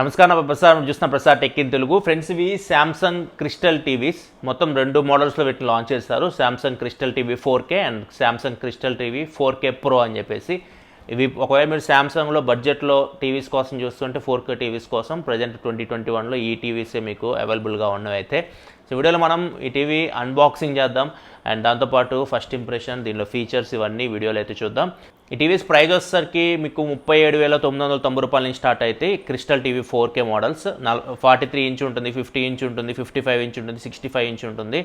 నమస్కారం ప్రసాద్ చూస్తున్న Prasad tech in Telugu friends. ఇవి శాంసంగ్ క్రిస్టల్ టీవీస్ మొత్తం 2 మోడల్స్లో వీటిని లాంచ్ చేస్తారు. Samsung crystal TV 4K and Samsung crystal TV 4K Pro అని చెప్పేసి. ఇవి ఒకవేళ మీరు శాంసంగ్లో బడ్జెట్లో టీవీస్ కోసం చూస్తుంటే 4K టీవీస్ కోసం ప్రజెంట్ 2021లో ఈ టీవీసే మీకు అవైలబుల్గా ఉన్నవి. అయితే సో వీడియోలో మనం ఈ టీవీ అన్బాక్సింగ్ చేద్దాం అండ్ దాంతోపాటు ఫస్ట్ ఇంప్రెషన్, దీనిలో ఫీచర్స్ ఇవన్నీ వీడియోలో అయితే చూద్దాం. ఈ టీవీస్ ప్రైస్ వచ్చేసరికి మీకు 37,990 రూపాయల నుంచి స్టార్ట్ అయితే crystal TV 4K models 43 inch ఉంటుంది, 50 ఇంచ్ ఉంటుంది, 55 ఇంచ్ ఉంటుంది, 65 ఇంచ్ ఉంటుంది.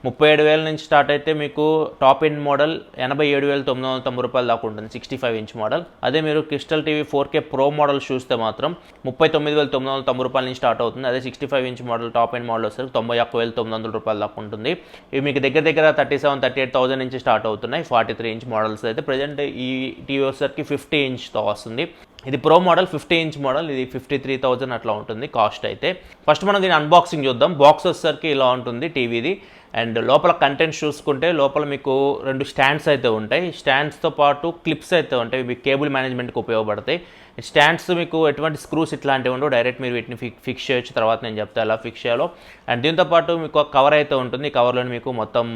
37,000 నుంచి స్టార్ట్ అయితే మీకు టాప్ ఎండ్ మోడల్ 87,990 రూపాయల దాకా ఉంటుంది, 65 ఇంచ్ మోడల్. అదే మీరు crystal TV 4K Pro model చూస్తే మాత్రం 39,990 రూపాయల నుంచి స్టార్ట్ అవుతుంది. అదే 65 inch model top end model వచ్చేసరికి 91,900 రూపాయల దాకా ఉంటుంది. ఇవి మీకు దగ్గర 37,000-38,000 నుంచి స్టార్ట్ అవుతున్నాయి 43 ఇంచ్ మోడల్స్. అయితే ప్రజెంట్ ఈ టీవీ వచ్చేసరికి 50 ఇంచ్తో వస్తుంది. ఇది ప్రో మోడల్, 50 ఇంచ్ మోడల్. ఇది 53,000 అట్లా ఉంటుంది కాస్ట్. అయితే ఫస్ట్ మనం దీని అన్బాక్సింగ్ చూద్దాం. బాక్స్ వచ్చేసరికి ఇలా ఉంటుంది టీవీది. అండ్ లోపల కంటెంట్స్ చూసుకుంటే లోపల మీకు 2 స్టాండ్స్ అయితే ఉంటాయి. స్టాండ్స్తో పాటు క్లిప్స్ అయితే ఉంటాయి, మీకు కేబుల్ మేనేజ్మెంట్కి ఉపయోగపడతాయి. స్టాండ్స్ మీకు ఎటువంటి స్క్రూస్ ఇట్లాంటివి ఉండవు, డైరెక్ట్ మీరు వీటిని ఫిక్స్ చేయొచ్చు. తర్వాత నేను చెప్తాను ఎలా ఫిక్స్ చేయాలో. అండ్ దీంతోపాటు మీకు ఒక కవర్ అయితే ఉంటుంది. ఈ కవర్లో మీకు మొత్తం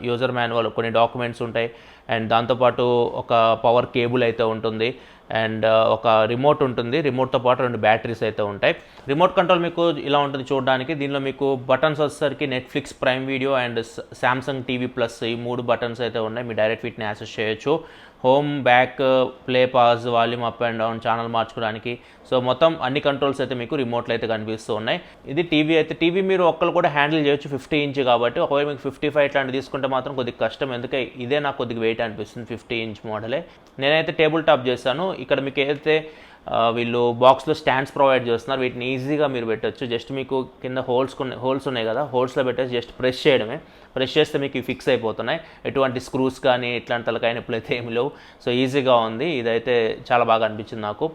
యూజర్ మాన్యువల్, కొన్ని డాక్యుమెంట్స్ ఉంటాయి. అండ్ దాంతోపాటు ఒక పవర్ కేబుల్ అయితే ఉంటుంది. అండ్ ఒక రిమోట్ ఉంటుంది. రిమోట్తో పాటు 2 బ్యాటరీస్ అయితే ఉంటాయి. రిమోట్ కంట్రోల్ మీకు ఇలా ఉంటుంది చూడడానికి. దీనిలో మీకు బటన్స్ వచ్చేసరికి Netflix, prime video and Samsung TV plus ఈ 3 బటన్స్ అయితే ఉన్నాయి. మీరు డైరెక్ట్ వీటిని యాక్సెస్ చేయొచ్చు. Home, back, play, pause, volume up and down, channel మార్చుకోవడానికి. సో మొత్తం అన్ని కంట్రోల్స్ అయితే మీకు రిమోట్లో అయితే కనిపిస్తూ ఉన్నాయి. ఇది టీవీ అయితే టీవీ మీరు ఒక్కరు కూడా హ్యాండిల్ చేయొచ్చు, 50 ఇంచ్ కాబట్టి. ఒకవేళ మీకు 55 ఇట్లాంటివి తీసుకుంటే మాత్రం కొద్దిగా కష్టం, ఎందుకంటే ఇదే నాకు కొద్దిగా వెయిట్ అనిపిస్తుంది, 50 ఇంచ్ మోడలే. నేనైతే టేబుల్ టాప్ చేస్తాను. ఇక్కడ మీకు ఏదైతే వీళ్ళు బాక్స్లో స్టాండ్స్ ప్రొవైడ్ చేస్తున్నారు, వీటిని ఈజీగా మీరు పెట్టచ్చు. జస్ట్ మీకు కింద హోల్స్ ఉన్నాయి కదా, హోల్స్లో పెట్టేసి జస్ట్ ప్రెస్ చేయడమే. ప్రెస్ చేస్తే మీకు ఫిక్స్ అయిపోతున్నాయి. ఎటువంటి స్క్రూస్ కానీ ఇట్లాంటి తలకాయ ఎప్పుడైతే ఏమి లేవు. సో ఈజీగా ఉంది. ఇదైతే చాలా బాగా అనిపించింది నాకు.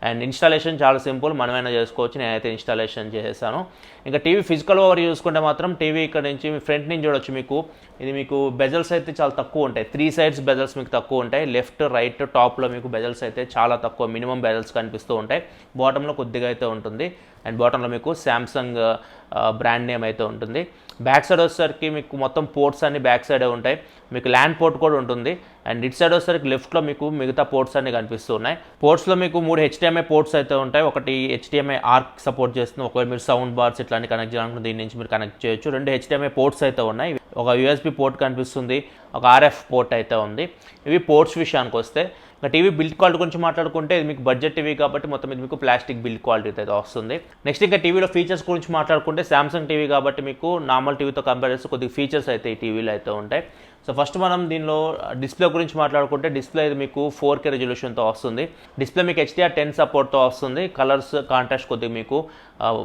అండ్ ఇన్స్టాలేషన్ చాలా సింపుల్, మనమైనా చేసుకోవచ్చు. నేనైతే ఇన్స్టాలేషన్ చేసేసాను. ఇంకా టీవీ ఫిజికల్ ఓవర్ చూసుకుంటే మాత్రం టీవీ ఇక్కడ నుంచి ఫ్రంట్ నుంచి చూడొచ్చు. మీకు బెజల్స్ అయితే చాలా తక్కువ ఉంటాయి. 3 సైడ్స్ బెజల్స్ మీకు తక్కువ ఉంటాయి. లెఫ్ట్, రైట్, టాప్లో మీకు బెజల్స్ అయితే చాలా తక్కువ, మినిమం బెజల్స్ కనిపిస్తూ ఉంటాయి. బాటంలో కొద్దిగా అయితే ఉంటుంది. అండ్ బాటంలో మీకు శాంసంగ్ బ్రాండ్ నేమ్ అయితే ఉంటుంది. బ్యాక్ సైడ్ వచ్చేసరికి మీకు మొత్తం పోర్ట్స్ అన్ని బ్యాక్ సైడే ఉంటాయి. మీకు ల్యాండ్ పోర్ట్ కూడా ఉంటుంది. అండ్ ఇట్ సైడ్ వచ్చేసరికి లెఫ్ట్లో మీకు మిగతా పోర్ట్స్ అన్ని కనిపిస్తూ ఉన్నాయి. పోర్ట్స్లో మీకు 3 HDMI పోర్ట్స్ అయితే ఉంటాయి. ఒకటి HDMI ఆర్క్ సపోర్ట్ చేస్తుంది. ఒకవేళ మీరు సౌండ్ బార్స్ ఇట్లాంటి కనెక్ట్ చేయాలనుకుంటే దీని నుంచి మీరు కనెక్ట్ చేయొచ్చు. 2 HDMI పోర్ట్స్ అయితే ఉన్నాయి. ఒక USB పోర్ట్ కనిపిస్తుంది, ఒక RF పోర్ట్ అయితే ఉంది. ఇవి పోర్ట్స్ విషయానికి వస్తే, ఇంకా టీవీ బిల్డ్ క్వాలిటీ గురించి మాట్లాడుకుంటే ఇది మీకు బడ్జెట్ టీవీ కాబట్టి మొత్తం ఇది మీకు ప్లాస్టిక్ బిల్డ్ క్వాలిటీ అయితే వస్తుంది. నెక్స్ట్ ఇంకా టీవీలో ఫీచర్స్ గురించి మాట్లాడుకుంటే శాంసంగ్ టీవీ కాబట్టి మీకు నార్మల్ టీవీతో కంపేర్ చేస్తే కొద్దిగా ఫీచర్స్ అయితే ఈ టీవీలో అయితే ఉంటాయి. సో ఫస్ట్ మనం దీనిలో డిస్ప్లే గురించి మాట్లాడుకుంటే డిస్ప్లే ఇది మీకు 4K రెజల్యూషన్తో వస్తుంది. డిస్ప్లే మీకు HDR10 సపోర్ట్తో వస్తుంది. కలర్స్ కాంట్రాస్ట్ కొద్దిగా మీకు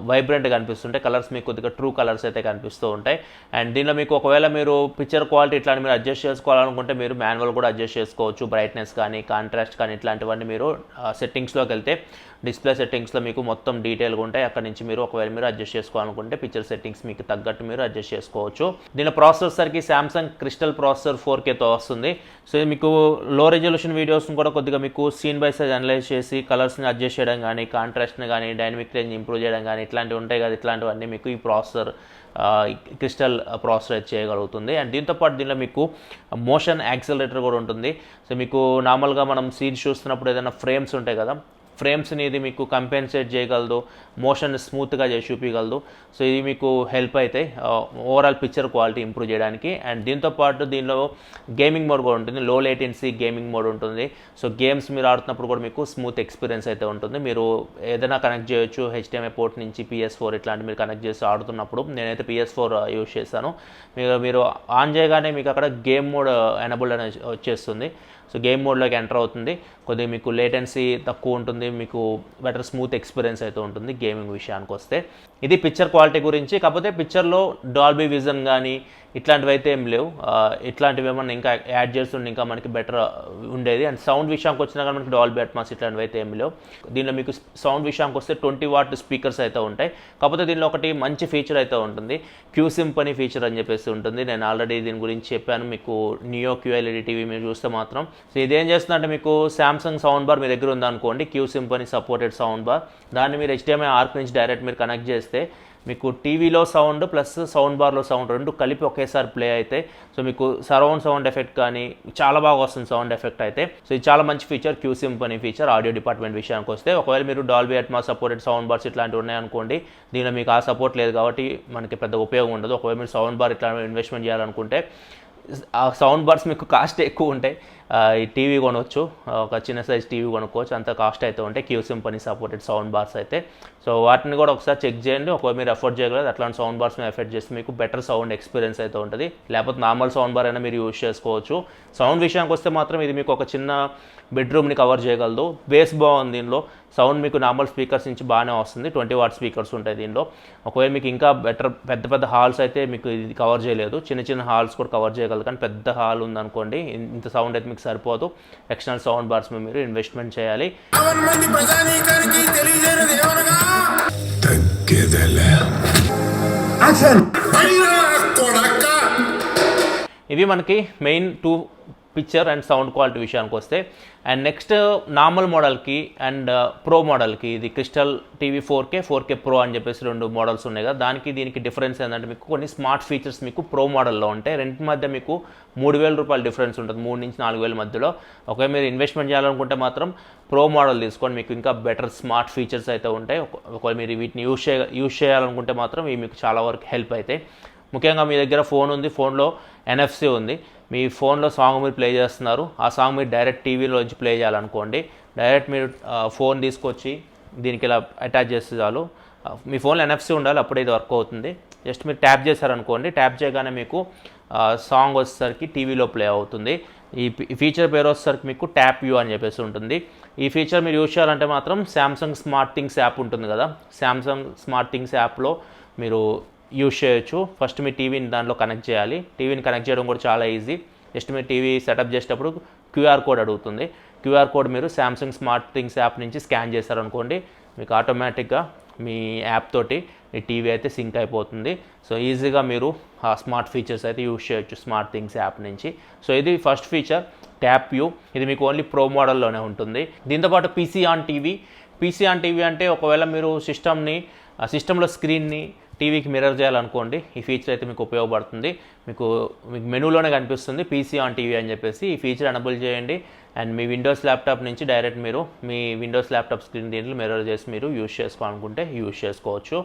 వైబ్రెంట్గా కనిపిస్తుంటాయి. కలర్స్ మీకు కొద్దిగా ట్రూ కలర్స్ అయితే కనిపిస్తూ ఉంటాయి. అండ్ దీనిలో మీకు ఒకవేళ మీరు పిక్చర్ క్వాలిటీ ఇట్లాంటి మీరు అడ్జస్ట్ చేసుకోవాలనుకుంటే మీరు మాన్యువల్ కూడా అడ్జస్ట్ చేసుకోవచ్చు. బ్రైట్నెస్ కానీ కాంట్రాస్ట్ కానీ ఇట్లాంటివన్నీ మీరు సెట్టింగ్స్లోకి వెళ్తే డిస్ప్లే సెట్టింగ్స్లో మీకు మొత్తం డీటెయిల్గా ఉంటాయి. అక్కడ నుంచి మీరు ఒకవేళ మీరు అడ్జస్ట్ చేసుకోవాలనుకుంటే పిక్చర్ సెట్టింగ్స్ మీకు తగ్గట్టు మీరు అడ్జస్ట్ చేసుకోవచ్చు. దీని ప్రాసెసర్ సరికి శాంసంగ్ క్రిస్టల్ ప్రాసెసర్ 4Kతో వస్తుంది. సో ఇది మీకు లో రెజల్యూషన్ వీడియోస్ని కూడా కొద్దిగా మీకు సీన్ బై సైజ్ అనలైజ్ చేసి కలర్స్ని అడ్జస్ట్ చేయడం కానీ, కాంట్రాస్ట్ని కానీ, డైనమిక్ రేంజ్ ఇంప్రూవ్ చేయడం కానీ ఇట్లాంటివి ఉంటాయి కదా. ఇట్లాంటివన్నీ మీకు ఈ ప్రాసెసర్ క్రిస్టల్ ప్రాసెసర్ చేయగలుగుతుంది. అండ్ దీంతోపాటు దీనిలో మీకు మోషన్ యాక్సిలరేటర్ కూడా ఉంటుంది. సో మీకు నార్మల్గా మనం సీన్స్ చూస్తున్నప్పుడు ఏదైనా ఫ్రేమ్స్ ఉంటాయి కదా, ఫ్రేమ్స్ని ఇది మీకు కంపెన్సేట్ చేయగలదు, మోషన్ స్మూత్గా చేసి చూపించగలదు. సో ఇది మీకు హెల్ప్ అయితే ఓవరాల్ పిక్చర్ క్వాలిటీ ఇంప్రూవ్ చేయడానికి. అండ్ దీంతోపాటు దీనిలో గేమింగ్ మోడ్ కూడా ఉంటుంది, లో లేటెన్సీ గేమింగ్ మోడ్ ఉంటుంది. సో గేమ్స్ మీరు ఆడుతున్నప్పుడు కూడా మీకు స్మూత్ ఎక్స్పీరియన్స్ అయితే ఉంటుంది. మీరు ఏదైనా కనెక్ట్ చేయొచ్చు, HDMI పోర్ట్ నుంచి PS4 ఇట్లాంటి మీరు కనెక్ట్ చేసి ఆడుతున్నప్పుడు. నేనైతే PS4 యూజ్ చేస్తాను. మీరు ఆన్ చేయగానే మీకు అక్కడ గేమ్ మోడ్ ఎనబుల్డ్ అనేది వచ్చేస్తుంది. సో గేమ్ మోడ్లోకి ఎంటర్ అవుతుంది. కొద్దిగా మీకు లేటెన్సీ తక్కువ ఉంటుంది, మీకు బెటర్ స్మూత్ ఎక్స్పీరియన్స్ అయితే ఉంటుంది గేమింగ్ విషయానికి వస్తే. ఇది పిక్చర్ క్వాలిటీ గురించి. కాకపోతే పిక్చర్లో డాల్బీ విజన్ కానీ ఇట్లాంటివి అయితే ఏం లేవు. ఇట్లాంటివి ఏమన్నా ఇంకా యాడ్ చేస్తుండే ఇంకా మనకి బెటర్ ఉండేది. అండ్ సౌండ్ విషయానికి వచ్చినా కానీ మనకి డాల్బీ అట్మాస్ ఇట్లాంటివి అయితే ఏం లేవు. దీనిలో మీకు సౌండ్ విషయానికి వస్తే 20 వాట్ స్పీకర్స్ అయితే ఉంటాయి. కాకపోతే దీనిలో ఒకటి మంచి ఫీచర్ అయితే ఉంటుంది, క్యూ సింపనీ ఫీచర్ అని చెప్పేసి ఉంటుంది. నేను ఆల్రెడీ దీని గురించి చెప్పాను మీకు. నియో QLED టీవీ మీరు చూస్తే మాత్రం సో ఇదేం చేస్తుందంటే మీకు సామ్సంగ్ సౌండ్ బార్ మీ దగ్గర ఉందనుకోండి, Q Symphony supported sound bar, దాన్ని మీరు HDMI ఆర్క్ నుంచి డైరెక్ట్ మీరు కనెక్ట్ చేస్తే మీకు టీవీలో సౌండ్ ప్లస్ సౌండ్ బార్లో సౌండ్ రెండు కలిపి ఒకేసారి ప్లే అయితే సో మీకు సరౌండ్ సౌండ్ ఎఫెక్ట్ కానీ చాలా బాగా వస్తుంది సౌండ్ ఎఫెక్ట్ అయితే. సో ఇది చాలా మంచి feature, Q Symphony feature. Audio department విషయానికి వస్తే ఒకవేళ మీరు Dolby Atmos supported sound bars ఇట్లాంటివి ఉన్నాయనుకోండి, దీనిలో మీకు ఆ సపోర్ట్ లేదు కాబట్టి మనకి పెద్ద ఉపయోగం ఉండదు. ఒకవేళ మీరు సౌండ్ బార్ ఇట్లా ఇన్వెస్ట్మెంట్ చేయాలనుకుంటే ఆ సౌండ్ బార్స్ మీకు కాస్ట్ ఎక్కువ ఉంటాయి. ఈ టీవీ కొనవచ్చు, ఒక చిన్న సైజ్ టీవీ కొనుక్కోవచ్చు, అంత కాస్ట్ అయితే ఉంటాయి Q Symphony supported sound bars అయితే. సో వాటిని కూడా ఒకసారి చెక్ చేయండి. ఒకవేళ మీరు ఎఫర్ట్ చేయగలరు అట్లాంటి సౌండ్ బార్స్ మీరు ఎఫర్ట్ చేస్తే మీకు బెటర్ సౌండ్ ఎక్స్పీరియన్స్ అయితే ఉంటుంది. లేకపోతే నార్మల్ సౌండ్ బార్ అయినా మీరు యూజ్ చేసుకోవచ్చు. సౌండ్ విషయానికి వస్తే మాత్రం ఇది మీకు ఒక చిన్న బెడ్రూమ్ని కవర్ చేయగలదు. బేస్ బాగుంది దీనిలో, సౌండ్ మీకు నార్మల్ స్పీకర్స్ నుంచి బాగానే వస్తుంది. 20 వాట్ స్పీకర్స్ ఉంటాయి దీనిలో. ఒకవేళ మీకు ఇంకా బెటర్ పెద్ద పెద్ద హాల్స్ అయితే మీకు ఇది కవర్ చేయలేదు, చిన్న చిన్న హాల్స్ కూడా కవర్ చేయగలదు. కానీ పెద్ద హాల్ ఉందనుకోండి ఇంత సౌండ్ అయితే మీకు సరిపోదు. ఎక్స్టర్నల్ సౌండ్ బార్స్ మీరు ఇన్వెస్ట్మెంట్ చేయాలి. ఇవి మనకి main 2 picture and sound quality విషయానికి వస్తే. అండ్ నెక్స్ట్ నార్మల్ మోడల్కి అండ్ ప్రో మోడల్కి ఇది క్రిస్టల్ టీవీ 4K ప్రో అని చెప్పేసి 2 మోడల్స్ ఉన్నాయి కదా. దానికి దీనికి డిఫరెన్స్ ఏంటంటే మీకు కొన్ని స్మార్ట్ ఫీచర్స్ మీకు ప్రో మోడల్లో ఉంటాయి. రెండింటి మధ్య మీకు 3,000 రూపాయల డిఫరెన్స్ ఉంటుంది, 3 నుంచి 4,000 మధ్యలో. ఒకవేళ మీరు ఇన్వెస్ట్మెంట్ చేయాలనుకుంటే మాత్రం ప్రో మోడల్ తీసుకోండి, మీకు ఇంకా బెటర్ స్మార్ట్ ఫీచర్స్ అయితే ఉంటాయి. ఒకవేళ మీరు వీటిని యూజ్ చేయాలనుకుంటే మాత్రం ఇవి మీకు చాలా వరకు హెల్ప్ అవుతాయి. ముఖ్యంగా మీ దగ్గర ఫోన్ ఉంది, ఫోన్లో NFC ఉంది, మీ ఫోన్లో సాంగ్ మీరు ప్లే చేస్తున్నారు, ఆ సాంగ్ మీరు డైరెక్ట్ టీవీలోంచి ప్లే చేయాలనుకోండి, డైరెక్ట్ మీరు ఫోన్ తీసుకొచ్చి దీనికి ఇలా అటాచ్ చేస్తే చాలు. మీ ఫోన్లో NFC ఉండాలి, అప్పుడే ఇది వర్క్ అవుతుంది. జస్ట్ మీరు ట్యాప్ చేశారనుకోండి, ట్యాప్ చేయగానే మీకు సాంగ్ వచ్చేసరికి టీవీలో ప్లే అవుతుంది. ఈ ఫీచర్ పేరు వచ్చేసరికి మీకు ట్యాప్ యూ అని చెప్పేసి ఉంటుంది. ఈ ఫీచర్ మీరు యూజ్ చేయాలంటే మాత్రం సామ్సంగ్ స్మార్ట్ థింగ్స్ యాప్ ఉంటుంది కదా, సామ్సంగ్ స్మార్ట్ థింగ్స్ యాప్లో మీరు యూజ్ చేయొచ్చు. ఫస్ట్ మీ టీవీని దాంట్లో కనెక్ట్ చేయాలి. టీవీని కనెక్ట్ చేయడం కూడా చాలా ఈజీ. జస్ట్ మీరు టీవీ సెటప్ చేసేటప్పుడు QR కోడ్ అడుగుతుంది. QR కోడ్ మీరు సామ్సంగ్ స్మార్ట్ థింగ్స్ యాప్ నుంచి స్కాన్ చేశారనుకోండి, మీకు ఆటోమేటిక్గా మీ యాప్ తోటి మీ టీవీ అయితే సింక్ అయిపోతుంది. సో ఈజీగా మీరు ఆ స్మార్ట్ ఫీచర్స్ అయితే యూజ్ చేయొచ్చు స్మార్ట్ థింగ్స్ యాప్ నుంచి. సో ఇది ఫస్ట్ ఫీచర్ ట్యాప్ యూ. ఇది మీకు ఓన్లీ ప్రో మోడల్లోనే ఉంటుంది. దీంతోపాటు PC ఆన్ టీవీ అంటే ఒకవేళ మీరు సిస్టంలో స్క్రీన్ని టీవీకి మిర్రర్ చేయాలనుకోండి, ఈ ఫీచర్ అయితే మీకు ఉపయోగపడుతుంది. మీకు మెనూలోనే కనిపిస్తుంది PC ఆన్ టీవీ అని చెప్పేసి. ఈ ఫీచర్ ఎనబుల్ చేయండి అండ్ మీ విండోస్ ల్యాప్టాప్ నుంచి డైరెక్ట్ మీరు మీ విండోస్ ల్యాప్టాప్ స్క్రీన్ దీంట్లో మిర్రర్ చేసి మీరు యూజ్ చేసుకోవాలనుకుంటే యూజ్ చేసుకోవచ్చు.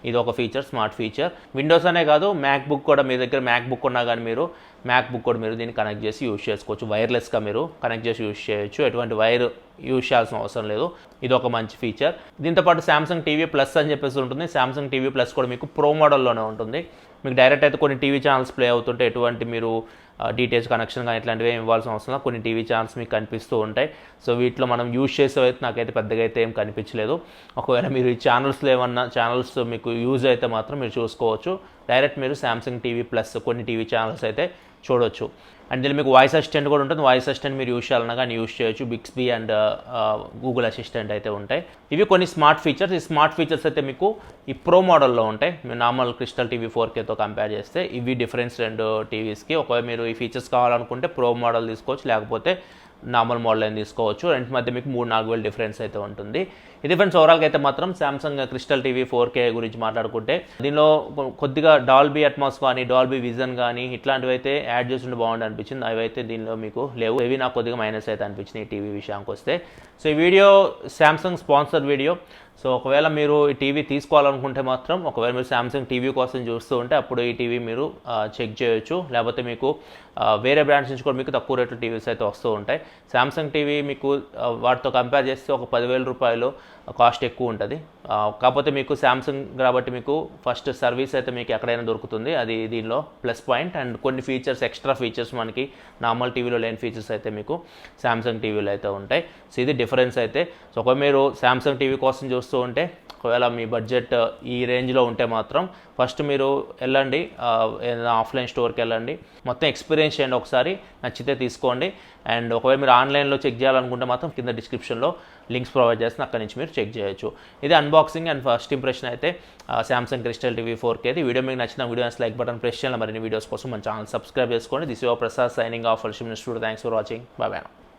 ఇది ఒక ఫీచర్, స్మార్ట్ ఫీచర్. విండోస్ అనే కాదు, మ్యాక్బుక్ కూడా మీ దగ్గర మ్యాక్బుక్ ఉన్నా కానీ మీరు మ్యాక్బుక్ కూడా మీరు దీన్ని కనెక్ట్ చేసి యూజ్ చేసుకోవచ్చు. వైర్లెస్గా మీరు కనెక్ట్ చేసి యూజ్ చేయొచ్చు, ఎటువంటి వైర్ యూజ్ చేయాల్సిన అవసరం లేదు. ఇది ఒక మంచి ఫీచర్. దీంతోపాటు సామ్సంగ్ టీవీ ప్లస్ అని చెప్పేసి ఉంటుంది. సామ్సంగ్ టీవీ ప్లస్ కూడా మీకు ప్రో మోడల్లోనే ఉంటుంది. మీకు డైరెక్ట్ అయితే కొన్ని టీవీ ఛానల్స్ ప్లే అవుతుంటే ఎటువంటి మీరు డీటెయిల్స్ కనెక్షన్ కానీ ఇట్లాంటివి ఏమి ఇవ్వాల్సిన అవసరం లేదు. కొన్ని టీవీ ఛానల్స్ మీకు కనిపిస్తూ ఉంటాయి. సో వీటిలో మనం యూజ్ చేసేవైతే నాకైతే పెద్దగా అయితే ఏం కనిపించలేదు. ఒకవేళ మీరు ఈ ఛానల్స్లో ఏమన్నా ఛానల్స్ మీకు యూజ్ అయితే మాత్రం మీరు చూసుకోవచ్చు. డైరెక్ట్ మీరు సామ్సంగ్ టీవీ ప్లస్ కొన్ని టీవీ ఛానల్స్ అయితే చూడొచ్చు. అండ్ దీనికి మీకు వాయిస్ అసిస్టెంట్ కూడా ఉంటుంది. వాయిస్ అసిస్టెంట్ మీరు యూజ్ చేయాలన్నా కానీ యూజ్ చేయొచ్చు. బిక్స్బీ అండ్ గూగుల్ అసిస్టెంట్ అయితే ఉంటాయి. ఇవి కొన్ని స్మార్ట్ ఫీచర్స్. ఈ స్మార్ట్ ఫీచర్స్ అయితే మీకు ఈ ప్రో మోడల్లో ఉంటాయి. మీరు నార్మల్ క్రిస్టల్ టీవీ 4Kతో కంపేర్ చేస్తే ఇవి డిఫరెన్స్ 2 టీవీస్కి. ఒకవేళ మీరు ఈ ఫీచర్స్ కావాలనుకుంటే ప్రో మోడల్ తీసుకోవచ్చు, లేకపోతే నార్మల్ మోడల్ అయినా తీసుకోవచ్చు. రెంట్ మధ్య మీకు 3-4 డిఫరెన్స్ అయితే ఉంటుంది. ఇది ఫ్రెండ్స్ ఓవరాల్గా అయితే మాత్రం సామ్సంగ్ క్రిస్టల్ టీవీ 4K గురించి మాట్లాడుకుంటే దీనిలో కొద్దిగా డాల్బీ అట్మాస్ కానీ డాల్బీ విజన్ కానీ ఇట్లాంటివి అయితే యాడ్ చేస్తుంటే బాగుంది అనిపించింది. అవి అయితే దీనిలో మీకు లేవు. ఇవి నాకు కొద్దిగా మైనస్ అయితే అనిపించింది ఈ టీవీ విషయానికి వస్తే. సో ఈ video Samsung sponsor video. So ఒకవేళ మీరు ఈ టీవీ తీసుకోవాలనుకుంటే మాత్రం, ఒకవేళ మీరు సామ్సంగ్ టీవీ కోసం చూస్తూ ఉంటే అప్పుడు ఈ టీవీ మీరు చెక్ చేయొచ్చు. లేకపోతే మీకు వేరే బ్రాండ్స్ నుంచి కూడా మీకు తక్కువ రేట్లో టీవీస్ అయితే వస్తూ ఉంటాయి. సామ్సంగ్ టీవీ మీకు వాటితో కంపేర్ చేస్తే ఒక 10,000 రూపాయలు కాస్ట్ ఎక్కువ ఉంటుంది. కాకపోతే మీకు శాంసంగ్ కాబట్టి మీకు ఫస్ట్ సర్వీస్ అయితే మీకు ఎక్కడైనా దొరుకుతుంది, అది దీనిలో ప్లస్ పాయింట్. అండ్ కొన్ని ఫీచర్స్, ఎక్స్ట్రా ఫీచర్స్ మనకి నార్మల్ టీవీలో లేని ఫీచర్స్ అయితే మీకు శాంసంగ్ టీవీలో అయితే ఉంటాయి. సో ఇది డిఫరెన్స్ అయితే. సో ఒకవేళ మీరు శాంసంగ్ టీవీ కోసం చూస్తూ ఉంటే, ఒకవేళ మీ బడ్జెట్ ఈ రేంజ్లో ఉంటే మాత్రం ఫస్ట్ మీరు వెళ్ళండి, ఏదైనా ఆఫ్లైన్ స్టోర్కి వెళ్ళండి, మొత్తం ఎక్స్పీరియన్స్ చేయండి ఒకసారి, నచ్చితే తీసుకోండి. అండ్ ఒకవేళ మీరు ఆన్లైన్లో చెక్ చేయాలనుకుంటే మాత్రం కింద డిస్క్రిప్షన్లో లింక్స్ ప్రొవైడ్ చేస్తే అక్కడి నుంచి మీరు చెక్ చేయొచ్చు. ఇది అన్బాక్సింగ్ అండ్ ఫస్ట్ ఇంప్రెషన్ అయితే Samsung crystal TV 4K. Video మీకు నచ్చిన వీడియోస్ లైక్ బటన్ ప్రెస్ చేయాలి. మరిన్ని వీడియోస్ కోసం మన ఛానల్ సబ్స్క్రైబ్ చేసుకోండి. This your Prasad signing off. Thanks for watching. By by.